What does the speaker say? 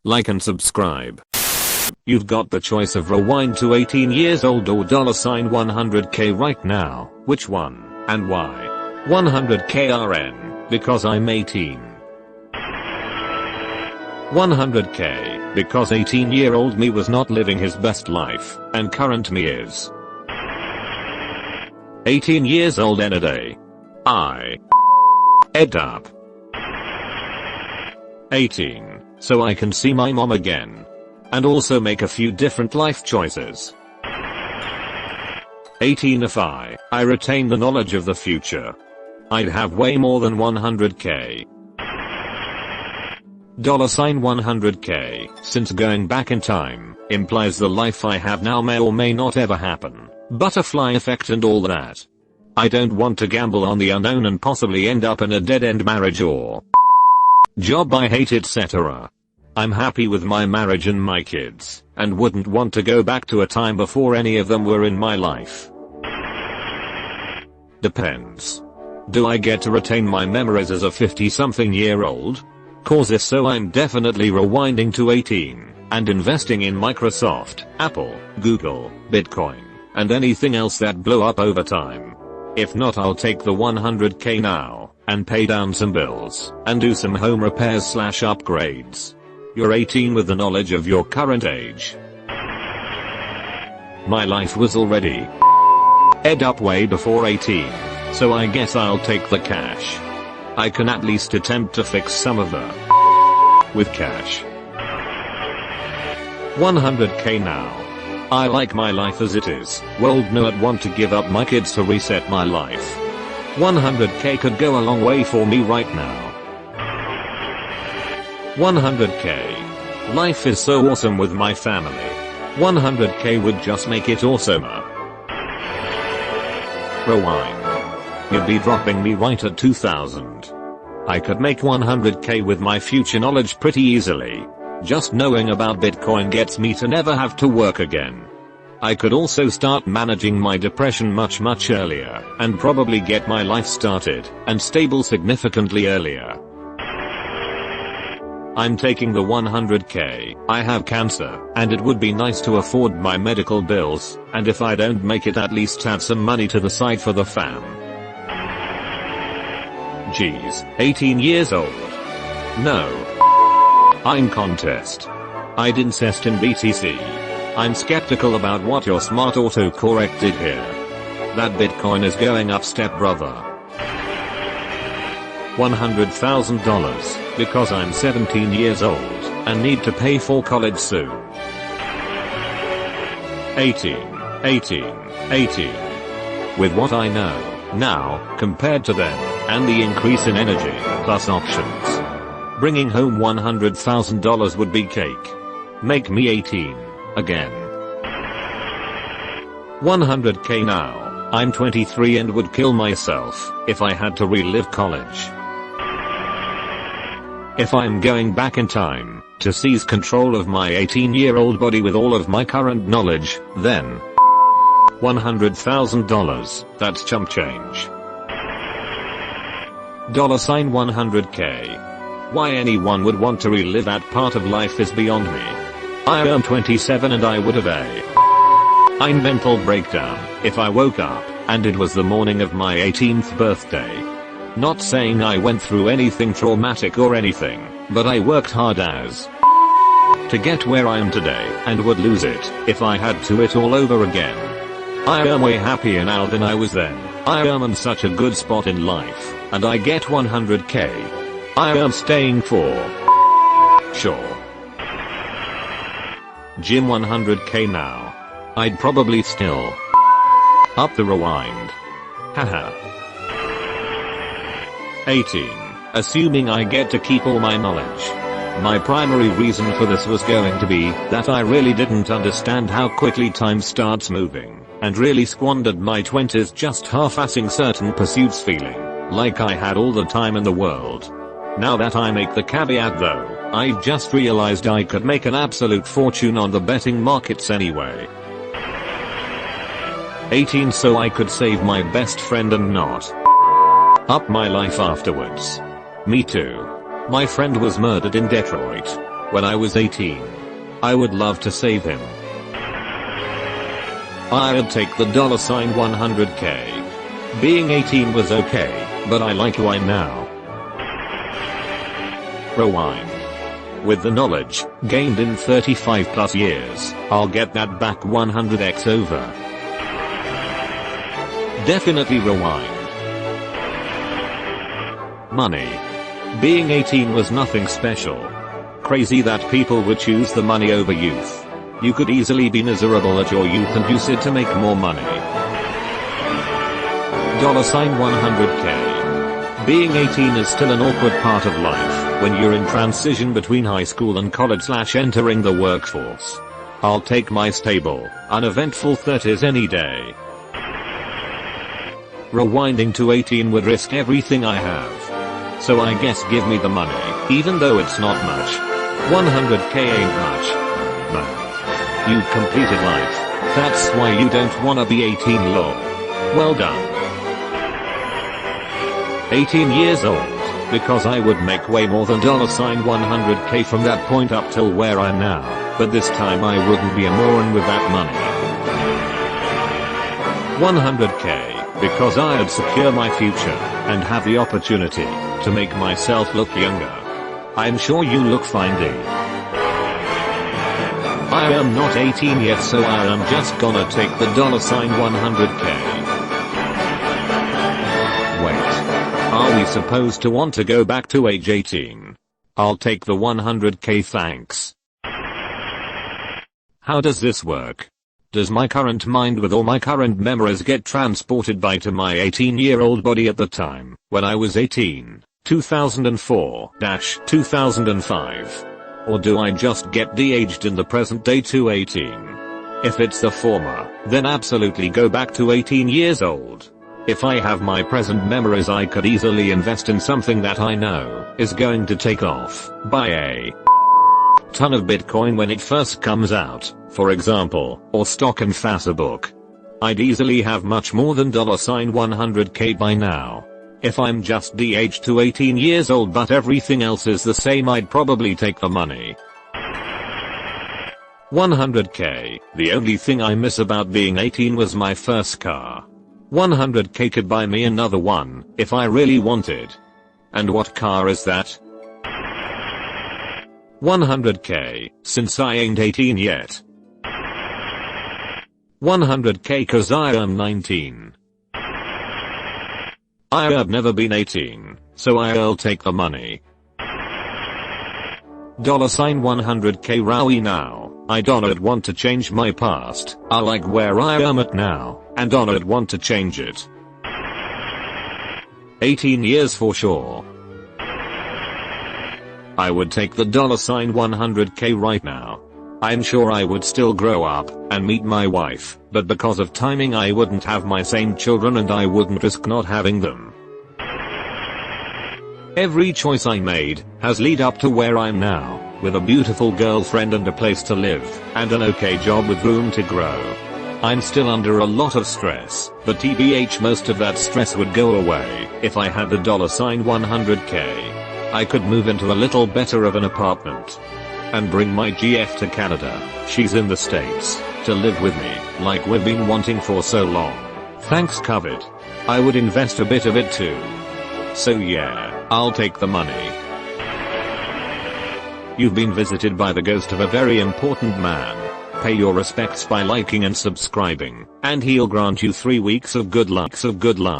like and subscribe. You've got the choice of rewind to 18 years old or $100k right now. Which one, and why? 100k RN, because I'm 18. 100k, because 18-year-old me was not living his best life, and current me is. 18 years old in a day. Ed up. 18, so I can see my mom again. And also make a few different life choices. 18 if I retain the knowledge of the future. I'd have way more than 100k. $100k, since going back in time, implies the life I have now may or may not ever happen. Butterfly effect and all that. I don't want to gamble on the unknown and possibly end up in a dead-end marriage or job I hate, etc. I'm happy with my marriage and my kids, and wouldn't want to go back to a time before any of them were in my life. Depends. Do I get to retain my memories as a 50-something-year-old? Cause if so, I'm definitely rewinding to 18, and investing in Microsoft, Apple, Google, Bitcoin, and anything else that blew up over time. If not, I'll take the 100k now, and pay down some bills, and do some home repairs / upgrades. You're 18 with the knowledge of your current age. My life was already ed up way before 18, so I guess I'll take the cash. I can at least attempt to fix some of the with cash. 100k now. I like my life as it is. World no, I'd want to give up my kids to reset my life. 100k could go a long way for me right now. 100k. Life is so awesome with my family. 100k would just make it awesomer. Rewind. You'd be dropping me right at 2000. I could make 100k with my future knowledge pretty easily. Just knowing about Bitcoin gets me to never have to work again. I could also start managing my depression much earlier, and probably get my life started and stable significantly earlier. I'm taking the 100k. I have cancer, and it would be nice to afford my medical bills, and if I don't make it, at least have some money to the side for the fam. Geez, 18 years old. No. I'm contest. I'd incest in BTC. I'm skeptical about what your smart autocorrect did here. That Bitcoin is going up, step brother. $100,000, because I'm 17 years old, and need to pay for college soon. 18. With what I know now, compared to then, and the increase in energy, plus options. Bringing home $100,000 would be cake. Make me 18. Again. 100k now. I'm 23 and would kill myself if I had to relive college. If I'm going back in time to seize control of my 18-year-old body with all of my current knowledge, then $100,000, that's chump change. $100k. Why anyone would want to relive that part of life is beyond me. I am 27 and I would have a mental breakdown if I woke up and it was the morning of my 18th birthday. Not saying I went through anything traumatic or anything, but I worked hard as to get where I am today and would lose it if I had to it all over again. I am way happier now than I was then. I am in such a good spot in life, and I get 100k. I am staying for sure. Gym 100k now. I'd probably still up the rewind. Haha. 18. Assuming I get to keep all my knowledge. My primary reason for this was going to be that I really didn't understand how quickly time starts moving, and really squandered my 20s just half-assing certain pursuits, feeling like I had all the time in the world. Now that I make the caveat though, I've just realized I could make an absolute fortune on the betting markets anyway. 18 so I could save my best friend and not up my life afterwards. Me too. My friend was murdered in Detroit. when I was 18. I would love to save him. I'd take the $100k. Being 18 was okay, but I like who I'm now. Rewind. With the knowledge gained in 35 plus years, I'll get that back 100x over. Definitely rewind. Money. Being 18 was nothing special. Crazy that people would choose the money over youth. You could easily be miserable at your youth and use it to make more money. $100k. Being 18 is still an awkward part of life when you're in transition between high school and college / entering the workforce. I'll take my stable, uneventful 30s any day. Rewinding to 18 would risk everything I have. So I guess give me the money, even though it's not much. 100k ain't much. Man. You completed life. That's why you don't wanna be 18 lol. Well done. 18 years old, because I would make way more than $100k from that point up till where I'm now, but this time I wouldn't be a moron with that money. 100k, because I'd secure my future, and have the opportunity to make myself look younger. I'm sure you look fine, D. I am not 18 yet, so I am just gonna take the $100k. Wait. Are we supposed to want to go back to age 18? I'll take the 100k, thanks. How does this work? Does my current mind with all my current memories get transported by to my 18-year-old body at the time when I was 18, 2004-2005? Or do I just get de-aged in the present day to 18? If it's the former, then absolutely go back to 18 years old. If I have my present memories, I could easily invest in something that I know is going to take off. Buy a ton of Bitcoin when it first comes out, for example, or stock in Facebook. I'd easily have much more than $100k by now. If I'm just de-aged to 18 years old but everything else is the same, I'd probably take the money. 100k. The only thing I miss about being 18 was my first car. 100k could buy me another one, if I really wanted. And what car is that? 100k, since I ain't 18 yet. 100k cause I am 19. I have never been 18, so I'll take the money. $100k Rowie now. I don't want to change my past. I like where I am at now, and don't want to change it. 18 years for sure. I would take the $100k right now. I'm sure I would still grow up and meet my wife, but because of timing I wouldn't have my same children and I wouldn't risk not having them. Every choice I made has led up to where I'm now, with a beautiful girlfriend and a place to live, and an okay job with room to grow. I'm still under a lot of stress, but TBH most of that stress would go away if I had the $100k. I could move into a little better of an apartment. And bring my GF to Canada, she's in the States, to live with me, like we've been wanting for so long. Thanks COVID. I would invest a bit of it too. So yeah, I'll take the money. You've been visited by the ghost of a very important man. Pay your respects by liking and subscribing, and he'll grant you 3 weeks of good luck.